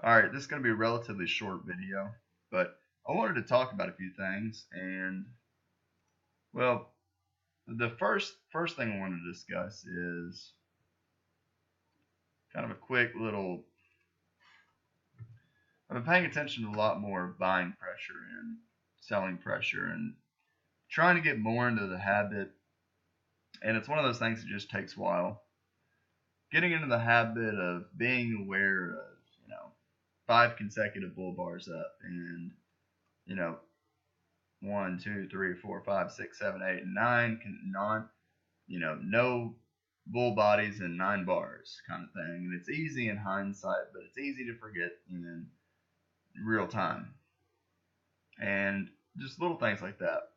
Alright, this is going to be a relatively short video, but I wanted to talk about a few things, and, well, the first thing I want to discuss is kind of a quick little. I've been paying attention to a lot more buying pressure and selling pressure and trying to get more into the habit, and it's one of those things that just takes a while. Getting into the habit of being aware of, 5 consecutive bull bars up and, you know, 1, 2, 3, 4, 5, 6, 7, 8, and 9 no bull bodies and 9 bars kind of thing. And it's easy in hindsight, but it's easy to forget in real time. And just little things like that,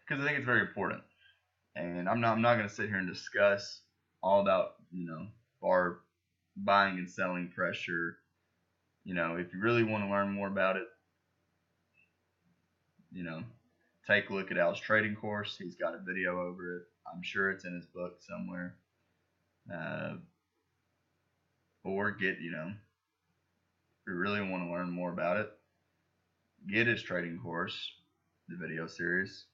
because I think it's very important. And I'm not going to sit here and discuss all about bar buying and selling pressure. If you really want to learn more about it, you know, take a look at Al's trading course. He's got a video over it. I'm sure it's in his book somewhere. Uh, or get, if you really want to learn more about it, get his trading course, the video series.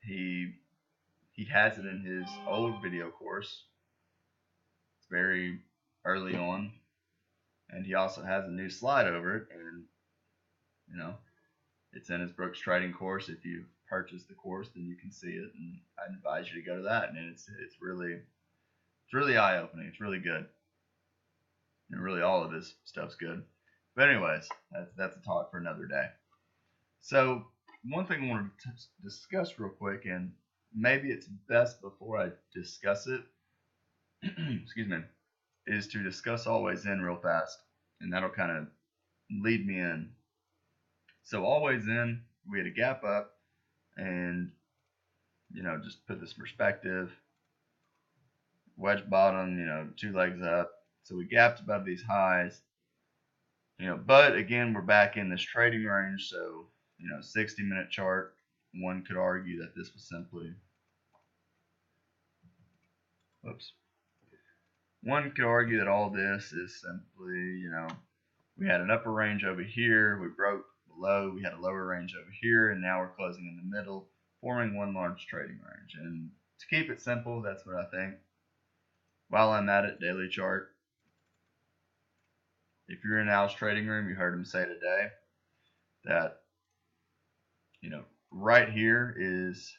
He has it in his old video course. It's very early on, and he also has a new slide over it, and it's in his Brooks trading course. If you've purchased the course, then you can see it, and I advise you to go to that. And it's really eye opening. It's really good, and really all of his stuff's good. But anyways, that's a talk for another day. So one thing I wanted to discuss real quick, and maybe it's best before I discuss it, excuse me, is to discuss always in real fast, and that'll kind of lead me in. So always in, we had a gap up, and just put this perspective. Wedge bottom, 2 legs up. So we gapped above these highs. But again, we're back in this trading range. So 60-minute chart. One could argue that this was simply. Whoops. One could argue that all this is simply, we had an upper range over here. We broke below. We had a lower range over here, and now we're closing in the middle, forming one large trading range. And to keep it simple, that's what I think. While I'm at it, daily chart. If you're in Al's trading room, you heard him say today that, right here is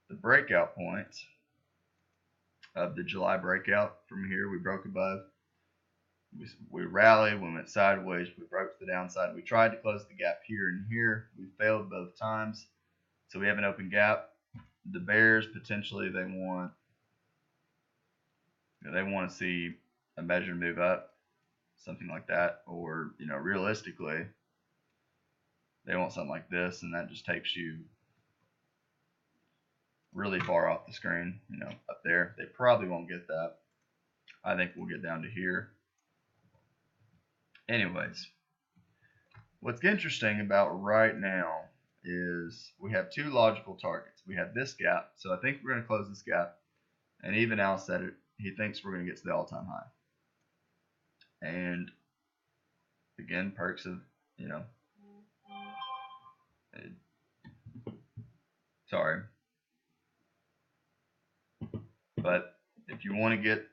the breakout point of the July breakout. From here, we broke above. We rallied, we went sideways, we broke to the downside. We tried to close the gap here and here. We failed both times. So we have an open gap. The bears, potentially, they want to see a measured move up, something like that. Or, realistically, they want something like this, and that just takes you really far off the screen, up there. They probably won't get that. I think we'll get down to here. Anyways, what's interesting about right now is we have 2 logical targets. We have this gap, so I think we're going to close this gap. And even Al said it, he thinks we're going to get to the all-time high. And again, perks of, sorry. But if you want to get,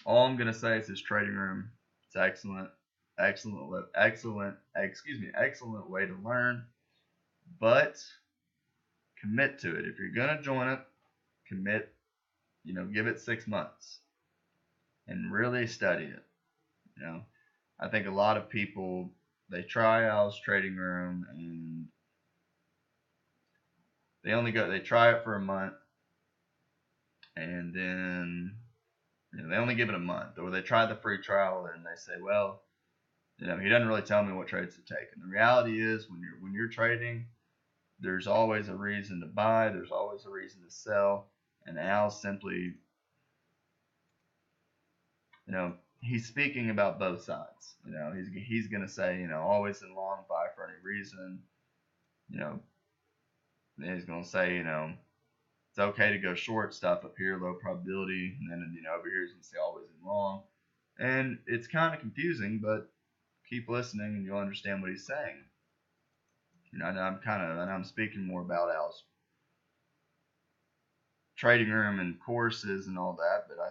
all I'm going to say is his trading room. It's excellent way to learn, but commit to it. If you're going to join it, commit, give it 6 months and really study it. I think a lot of people, they try Al's trading room and they try it for a month, and then they only give it a month, or they try the free trial and they say, well, he doesn't really tell me what trades to take. And the reality is, when you're trading, there's always a reason to buy, there's always a reason to sell, and Al simply, he's speaking about both sides. He's going to say, always in long, buy for any reason. Then he's going to say, it's okay to go short, stop up here, low probability, and then over here he's going to say always in long. And it's kind of confusing, but keep listening and you'll understand what he's saying. I'm speaking more about Al's trading room and courses and all that, but I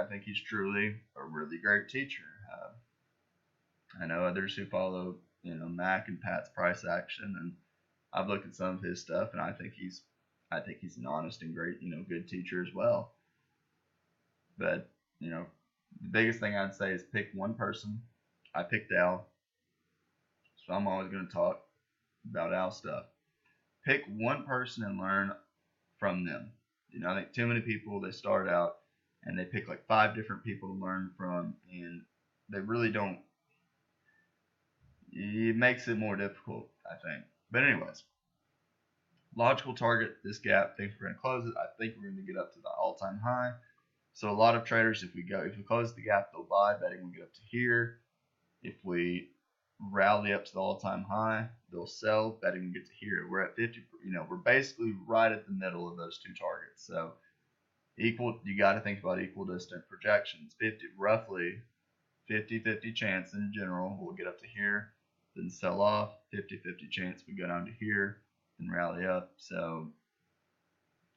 think he's truly a really great teacher. I know others who follow, Mac and Pat's price action, and I've looked at some of his stuff, and I think he's an honest and great, good teacher as well. But the biggest thing I'd say is pick one person. I picked Al, so I'm always going to talk about Al stuff. Pick one person and learn from them. I think too many people, they start out and they pick like 5 different people to learn from, and they really don't. It makes it more difficult, I think. But anyways, logical target, this gap. Think we're going to close it. I think we're going to get up to the all-time high. So a lot of traders, if we close the gap, they'll buy, betting we get up to here. If we rally up to the all-time high, they'll sell, betting we get to here. We're at 50. We're basically right at the middle of those 2 targets. So equal. You got to think about equal distant projections. Roughly 50-50 chance in general. We'll get up to here, then sell off. 50-50 chance we go down to here, then rally up. So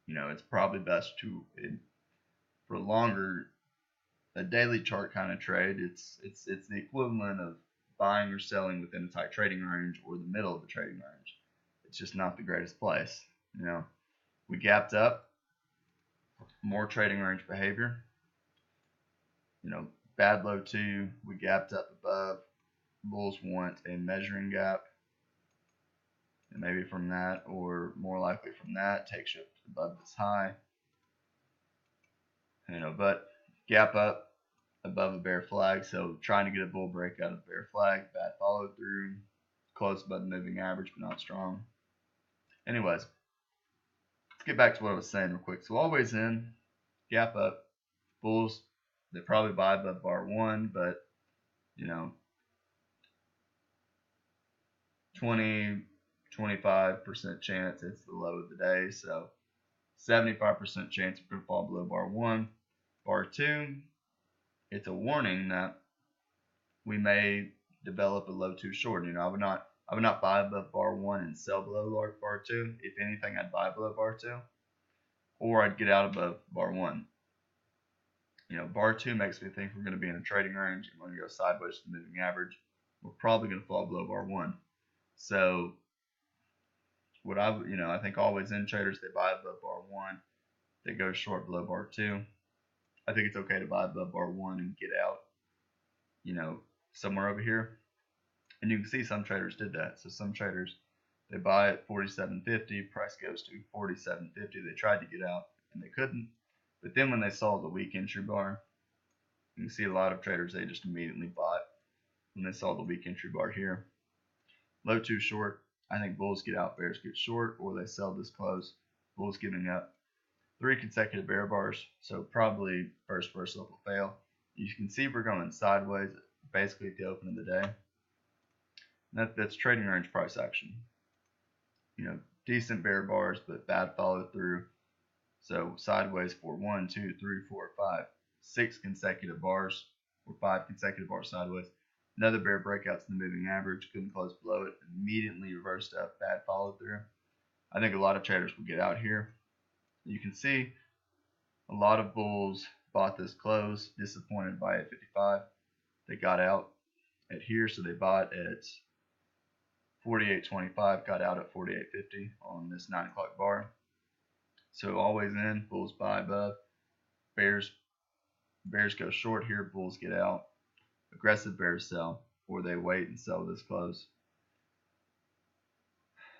it's probably best to for a daily chart kind of trade. It's the equivalent of buying or selling within a tight trading range or the middle of the trading range. It's just not the greatest place. We gapped up, more trading range behavior. Bad low 2, we gapped up above. Bulls want a measuring gap, and maybe from that, or more likely from that, takes you up above this high. But gap up above a bear flag, so trying to get a bull break out of bear flag, bad follow through, close above the moving average, but not strong. Anyways, let's get back to what I was saying real quick. So always in, gap up, bulls, they probably buy above bar 1, but 20-25% chance it's the low of the day, so 75% chance we're going to fall below bar 1. Bar 2, it's a warning that we may develop a low 2 short. I would not buy above bar 1 and sell below bar 2. If anything, I'd buy below bar 2, or I'd get out above bar 1. Bar 2 makes me think we're going to be in a trading range and we're going to go sideways to the moving average. We're probably going to fall below bar 1. So I think always in traders, they buy above bar 1, they go short below bar 2. I think it's okay to buy above bar 1 and get out, somewhere over here. And you can see some traders did that. So some traders, they buy at 47.50, price goes to 47.50. They tried to get out and they couldn't. But then when they saw the weak entry bar, you can see a lot of traders, they just immediately bought when they saw the weak entry bar here. Low 2 short, I think bulls get out, bears get short, or they sell this close. Bulls giving up. 3 consecutive bear bars, so probably first up will fail. You can see we're going sideways basically at the open of the day. That's trading range price action. Decent bear bars, but bad follow through. So sideways for 1, 2, 3, 4, 5, 6 consecutive bars, or 5 consecutive bars sideways. Another bear breakout to the moving average, couldn't close below it, immediately reversed up, bad follow through. I think a lot of traders will get out here. You can see a lot of bulls bought this close, disappointed by at 55. They got out at here, so they bought at 48.25, got out at 48.50 on this 9 o'clock bar. So always in, bulls buy above, bears go short here, bulls get out. Aggressive bears sell, or they wait and sell this close.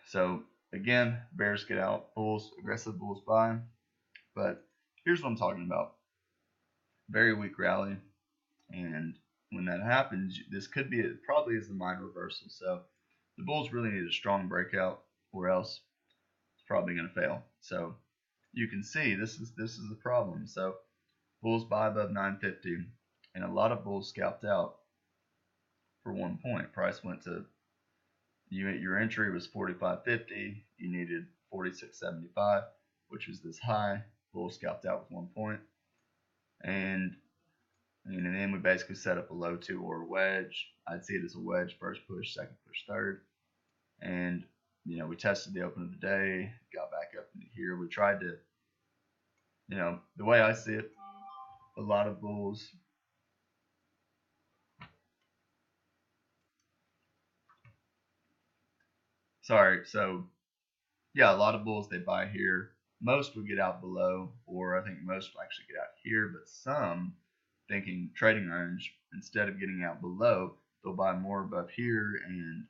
So again, bears get out, aggressive bulls buy. But here's what I'm talking about. Very weak rally, and when that happens, this probably is the minor reversal. So the bulls really need a strong breakout, or else it's probably going to fail. So you can see this is the problem. So bulls buy above 950, and a lot of bulls scalped out for 1 point. Price went to your entry was 45.50. You needed 46.75, which was this high. Bulls scalped out with 1 point, and And then we basically set up a low two or a wedge. I'd see it as a wedge, first push, second push, third. And, we tested the open of the day, got back up into here. We tried to, the way I see it, a lot of bulls. Sorry, so yeah, a lot of bulls they buy here. Most would get out below, or I think most will actually get out here, but some thinking trading range, instead of getting out below, they'll buy more above here and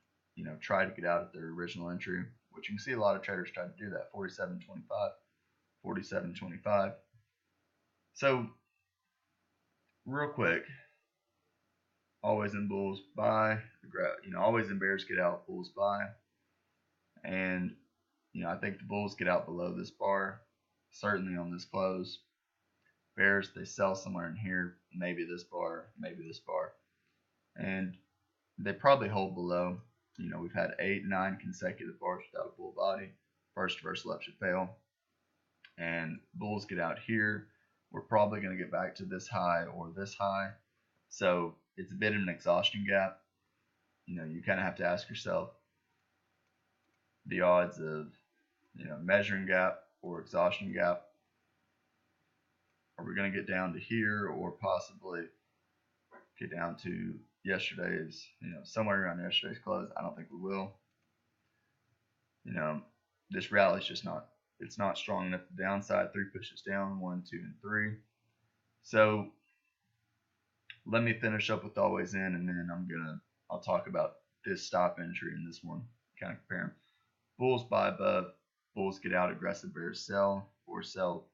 try to get out at their original entry, which you can see a lot of traders try to do that. 47.25, 47.25. So real quick, always in bulls buy, always in bears get out, bulls buy. And I think the bulls get out below this bar, certainly on this close. Bears, they sell somewhere in here, maybe this bar, and they probably hold below. We've had 8, 9 consecutive bars without a bull body. First versus left should fail, and bulls get out here. We're probably going to get back to this high or this high, so it's a bit of an exhaustion gap. You kind of have to ask yourself the odds of measuring gap or exhaustion gap. Are we going to get down to here, or possibly get down to yesterday's, somewhere around yesterday's close? I don't think we will. This rally is just it's not strong enough. The downside, 3 pushes down, 1, 2, and 3. So let me finish up with always in, and then I'll talk about this stop entry in this one, kind of compare them. Bulls buy above, bulls get out, aggressive bears sell, or sell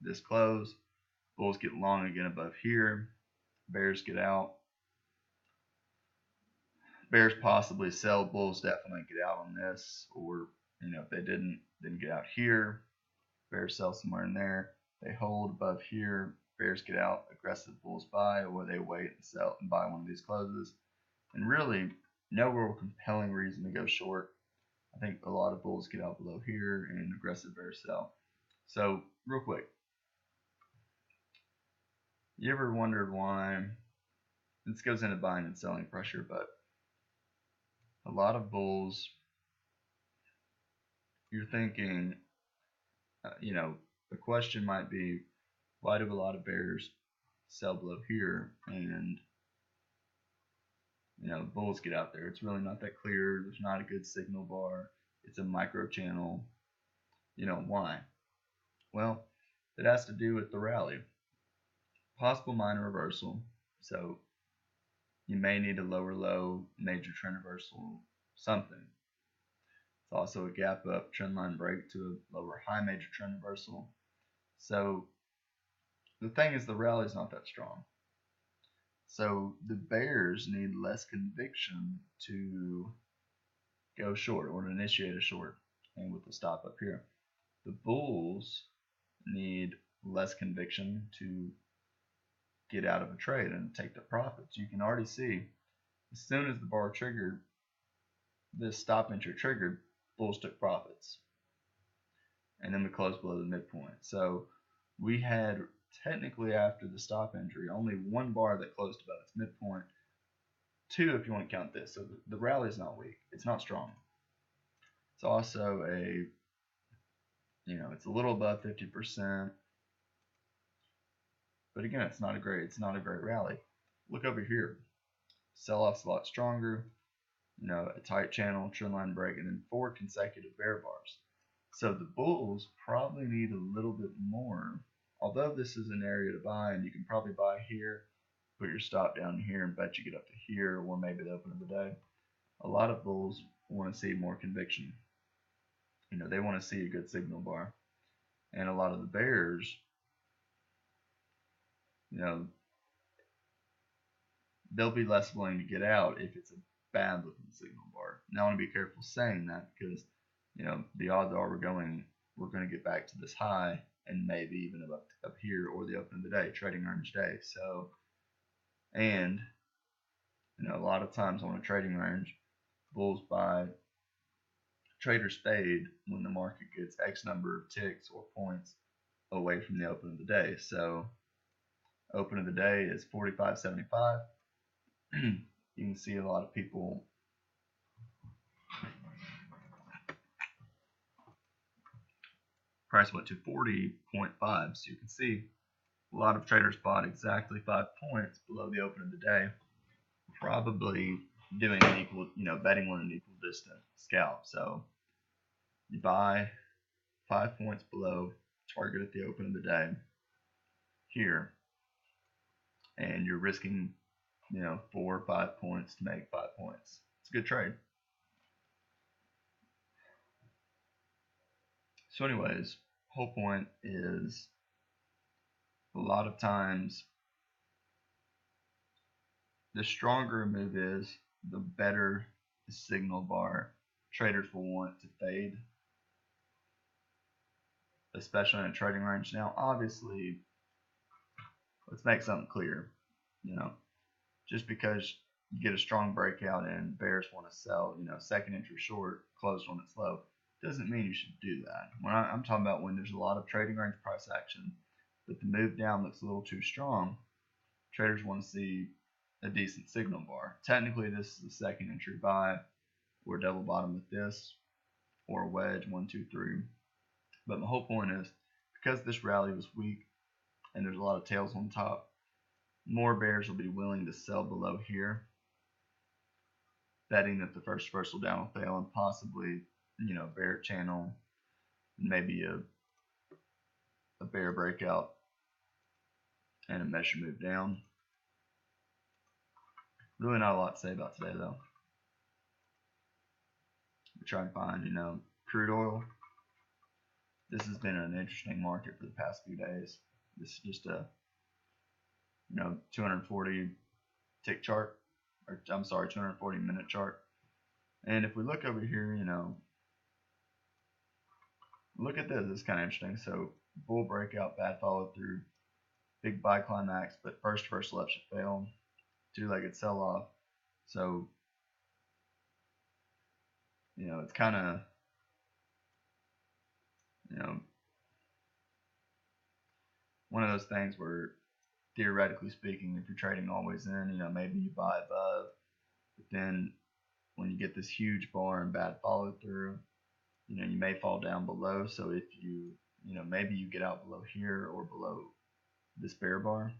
this close. Bulls get long again above here, bears get out. Bears possibly sell, bulls definitely get out on this, or if they didn't, then get out here. Bears sell somewhere in there. They hold above here, bears get out, aggressive bulls buy, or they wait and sell and buy one of these closes. And really, no real compelling reason to go short. I think a lot of bulls get out below here and aggressive bears sell. So real quick, you ever wondered why? This goes into buying and selling pressure, but a lot of bulls, you're thinking, the question might be, why do a lot of bears sell below here and bulls get out there? It's really not that clear. There's not a good signal bar. It's a micro channel. Why? Well, it has to do with the rally. Possible minor reversal. So you may need a lower low, major trend reversal, something. It's also a gap up, trend line break to a lower high, major trend reversal. So the thing is, the rally is not that strong. So the bears need less conviction to go short or to initiate a short, and with the stop up here. The bulls need less conviction to get out of a trade and take the profits. You can already see, as soon as the bar triggered, this stop entry triggered, bulls took profits. And then we closed below the midpoint. So we had, technically after the stop entry, only one bar that closed above its midpoint. 2 if you want to count this. So the rally is not weak. It's not strong. It's also it's a little above 50%. But again, it's not a great rally. Look over here. Sell-off's a lot stronger. A tight channel, trend line break, and then 4 consecutive bear bars. So the bulls probably need a little bit more. Although this is an area to buy, and you can probably buy here, put your stop down here, and bet you get up to here, or maybe the open of the day. A lot of bulls want to see more conviction. They want to see a good signal bar. And a lot of the bears, they'll be less willing to get out if it's a bad looking signal bar. Now I want to be careful saying that, because the odds are we're going to get back to this high and maybe even up here or the open of the day, trading range day. So, and a lot of times on a trading range, bulls buy, traders fade when the market gets X number of ticks or points away from the open of the day. So Open of the day is 45.75. You can see a lot of people price went to 40.5, so you can see a lot of traders bought exactly 5 points below the open of the day, probably doing an equal, betting on an equal distance scalp. So you buy 5 points below target at the open of the day here, and you're risking 4 or 5 points to make 5 points. It's a good trade. So anyways, whole point is a lot of times the stronger a move is, the better the signal bar traders will want to fade, especially in a trading range. Now obviously, let's make something clear. Just because you get a strong breakout and bears want to sell, second entry short, closed when it's low, doesn't mean you should do that. I'm talking about when there's a lot of trading range price action, but the move down looks a little too strong, traders want to see a decent signal bar. Technically, this is a second entry buy, or double bottom with this, or a wedge 1, 2, 3. But my whole point is, because this rally was weak and there's a lot of tails on top, more bears will be willing to sell below here, betting that the first reversal down will fail and possibly, bear channel, maybe a bear breakout and a measure move down. Really not a lot to say about today though. We try and find, crude oil. This has been an interesting market for the past few days. This is just a 240 tick chart, or I'm sorry, 240 minute chart. And if we look over here, look at this. It's kind of interesting. So bull breakout, bad follow through, big buy climax, but first left should fail, two-legged sell off. So it's kind of one of those things where, theoretically speaking, if you're trading always in, maybe you buy above, but then when you get this huge bar and bad follow through, you may fall down below. So if you, maybe you get out below here or below this bear bar,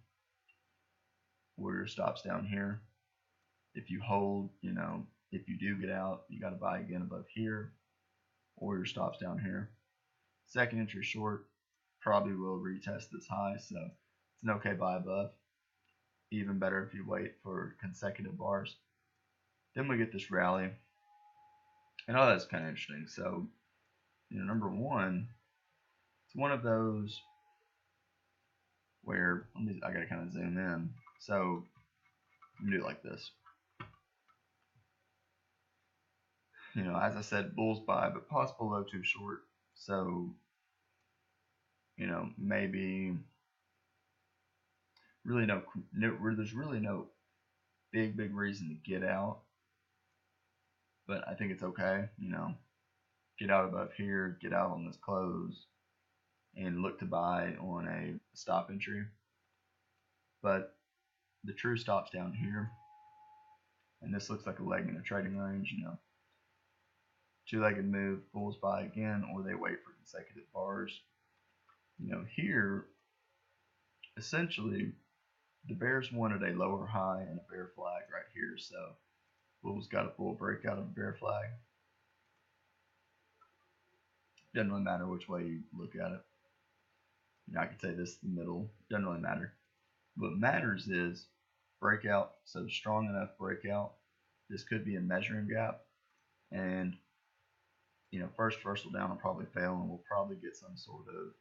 where your stops down here. If you hold, if you do get out, you got to buy again above here, or your stops down here. Second entry short probably will retest this high, so it's an okay buy above. Even better if you wait for consecutive bars. Then we get this rally, and all that's kind of interesting. So, number one, it's one of those where I gotta kind of zoom in. So, I'm gonna do it like this. As I said, bulls buy, but possible low too short. So, maybe really there's really no big reason to get out, but I think it's okay. Get out above here, get out on this close, and look to buy on a stop entry. But the true stop's down here, and this looks like a leg in a trading range. Two-legged move, bulls buy again, or they wait for consecutive bars. Here, essentially, the bears wanted a lower high and a bear flag right here, so bulls got a bull breakout of a bear flag. Doesn't really matter which way you look at it. I could say this is the middle. Doesn't really matter. What matters is breakout. So strong enough breakout. This could be a measuring gap, and first reversal down will probably fail, and we'll probably get some sort of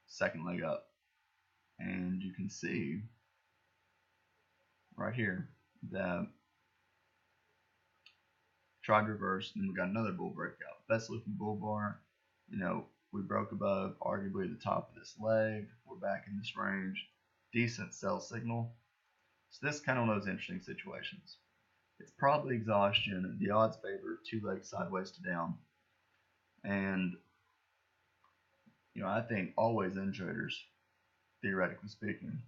second leg up. And you can see right here that tried to reverse, and we got another bull breakout. Best looking bull bar. We broke above arguably the top of this leg. We're back in this range. Decent sell signal. So this is kind of one of those interesting situations. It's probably exhaustion, and the odds favor two legs sideways to down. And I think always in traders theoretically speaking.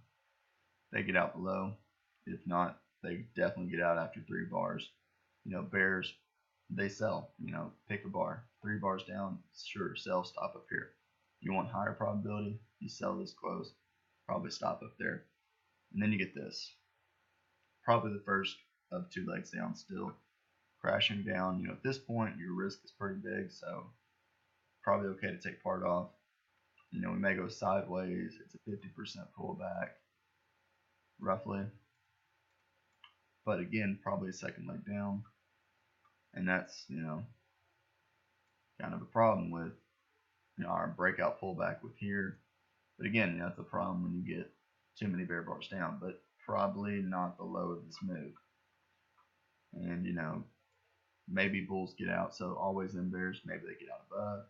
They get out below. If not, they definitely get out after 3 bars. Bears, they sell. Pick a bar. 3 bars down, sure, sell, stop up here. You want higher probability, you sell this close, probably stop up there. And then you get this. Probably the first of 2 legs down still. Crashing down, at this point, your risk is pretty big, so probably okay to take part off. We may go sideways. It's a 50% pullback, roughly. But again, probably a second leg down. And that's, kind of a problem with, our breakout pullback with here. But again, that's a problem when you get too many bear bars down, but probably not the low of this move. And, maybe bulls get out, so always in bears, maybe they get out above.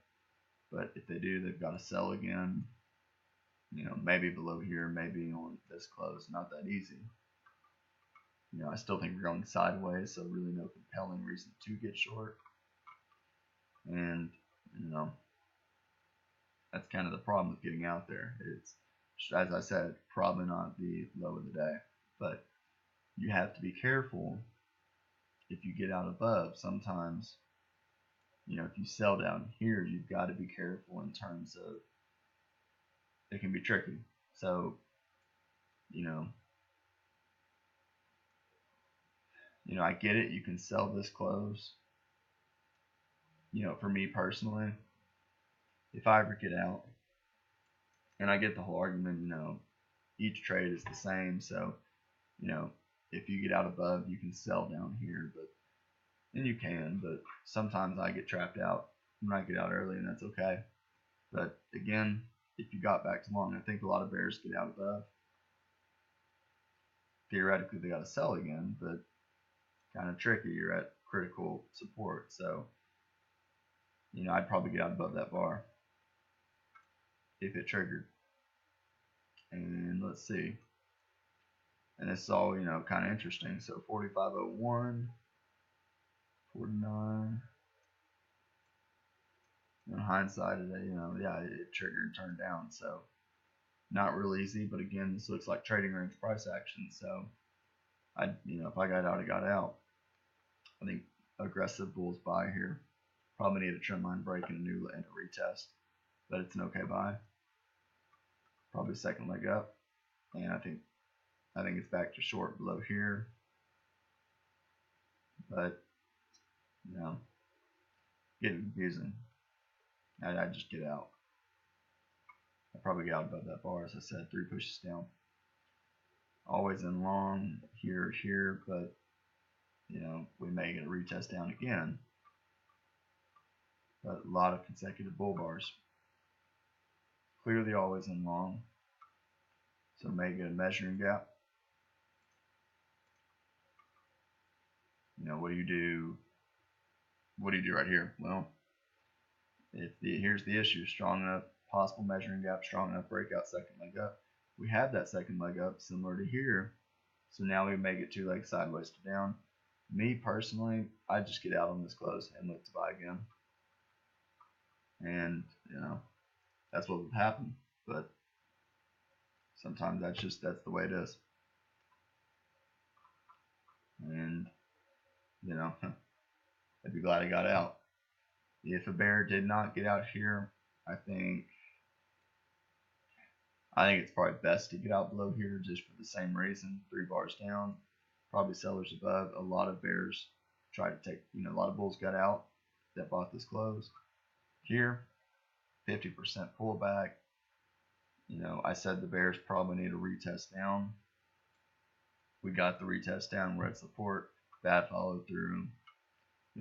But if they do, they've got to sell again. Maybe below here, maybe on this close. Not that easy. I still think we're going sideways, so really no compelling reason to get short. And, that's kind of the problem with getting out there. It's, as I said, probably not the low of the day. But you have to be careful if you get out above. Sometimes, if you sell down here, you've got to be careful in terms of it can be tricky. So, I get it. You can sell this close. For me personally, if I ever get out, and I get the whole argument, each trade is the same. So, if you get out above, you can sell down here, and you can. But sometimes I get trapped out when I get out early, and that's okay. But again, if you got back too long, I think a lot of bears get out above. Theoretically, they got to sell again, but kind of tricky. You're at critical support, so I'd probably get out above that bar if it triggered. And let's see. And this is all kind of interesting. So 45.01, 49. In hindsight, it triggered and turned down. So not real easy, but again, this looks like trading range price action. So if I got out, I got out. I think aggressive bulls buy here. Probably need a trend line break and a retest, but it's an okay buy. Probably second leg up, and I think it's back to short below here. But getting confusing. I just get out. I probably get out above that bar, as I said, 3 pushes down. Always in long here, but we may get a retest down again. But a lot of consecutive bull bars. Clearly always in long. So may get a measuring gap. What do you do? What do you do right here? Well, here's the issue. Strong enough, possible measuring gap, strong enough breakout, second leg up. We have that second leg up similar to here. So now we may get 2 legs sideways to down. Me personally, I just get out on this close and look to buy again. And, that's what would happen. But sometimes that's the way it is. And, I'd be glad I got out. If a bear did not get out here, I think it's probably best to get out below here just for the same reason. 3 bars down, probably sellers above. A lot of bears tried to take, a lot of bulls got out that bought this close. Here, 50% pullback. I said the bears probably need a retest down. We got the retest down. We're at support. Bad follow through.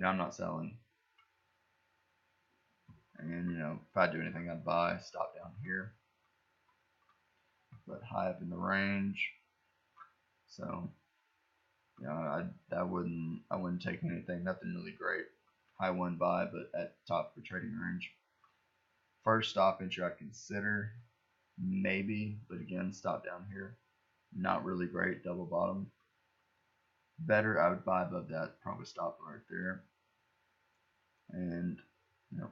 I'm not selling. And, if I do anything, I'd buy. Stop down here. But high up in the range. So, I wouldn't take anything. Nothing really great. High one buy, but at top for trading range. First stop entry I'd consider. Maybe, but again, stop down here. Not really great. Double bottom. Better, I would buy above that. Probably stop right there. And,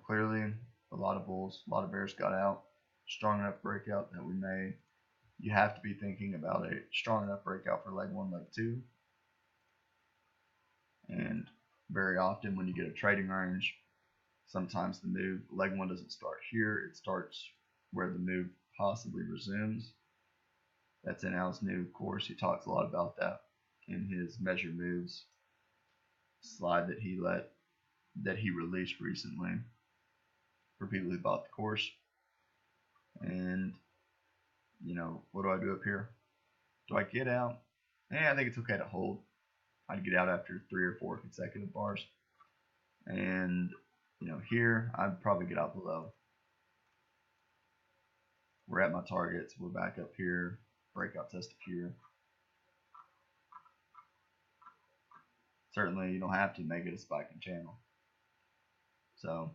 clearly a lot of bulls, a lot of bears got out. Strong enough breakout that we may you have to be thinking about a strong enough breakout for leg 1, leg 2. And very often when you get a trading range, sometimes the move, leg 1 doesn't start here, it starts where the move possibly resumes. That's in Al's new course. He talks a lot about that in his measured moves slide that he released recently for people who bought the course. And what do I do up here? Do I get out? I think it's okay to hold. I'd get out after 3 or 4 consecutive bars. And here I'd probably get out below. We're at my targets. We're back up here. Breakout test up here. Certainly you don't have to make it a spiking channel. So,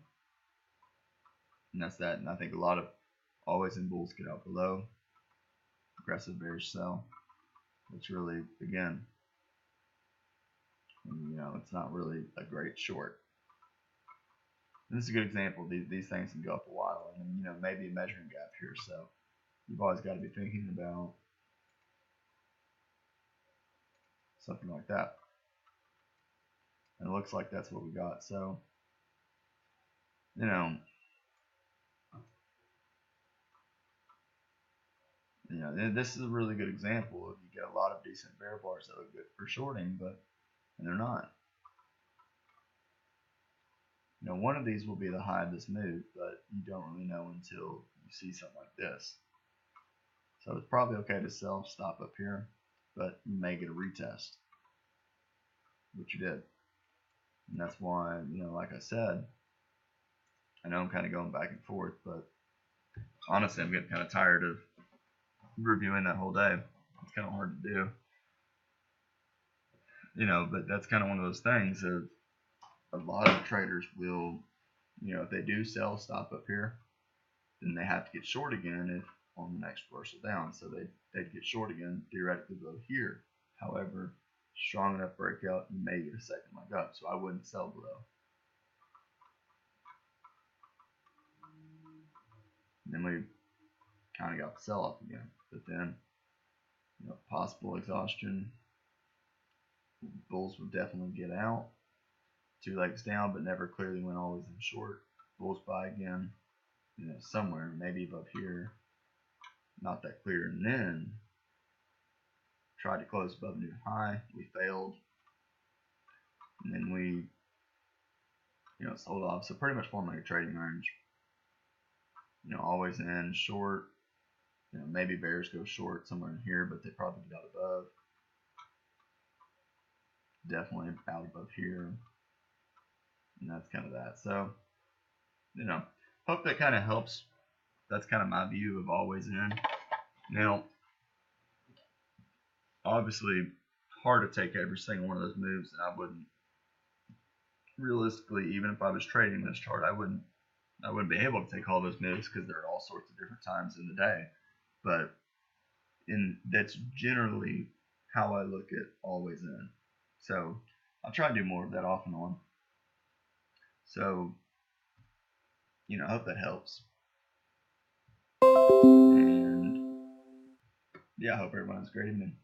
and that's that. And I think a lot of always in bulls get out below. Aggressive bearish sell. It's really, again, it's not really a great short. And this is a good example. These things can go up a while, and maybe a measuring gap here. So you've always got to be thinking about something like that. And it looks like that's what we got. So, this is a really good example of you get a lot of decent bear bars that look good for shorting, and they're not. One of these will be the high of this move, but you don't really know until you see something like this. So it's probably okay to sell, stop up here, but you may get a retest, which you did. And that's why, like I said, I know I'm kind of going back and forth, but honestly, I'm getting kind of tired of reviewing that whole day. It's kind of hard to do. But that's kind of one of those things of a lot of traders will, if they do sell, stop up here, then they have to get short again if on the next reversal down. So they'd get short again, theoretically below here. However, strong enough breakout, you may get a second leg up. So I wouldn't sell below. And then we kind of got the sell off again. But then, possible exhaustion. Bulls would definitely get out. 2 legs down, but never clearly went always in short. Bulls buy again, somewhere, maybe above here. Not that clear. And then tried to close above new high. We failed. And then we, sold off. So pretty much formed like a trading range. Always in short. Maybe bears go short somewhere in here, but they probably get out above. Definitely out above here. And that's kind of that. So, hope that kind of helps. That's kind of my view of always in. Now, obviously, hard to take every single one of those moves, and I wouldn't realistically, even if I was trading this chart, I wouldn't be able to take all those moves because there are all sorts of different times in the day. But that's generally how I look at always in. So I'll try to do more of that off and on. So, I hope that helps. And yeah, I hope everyone has a great evening.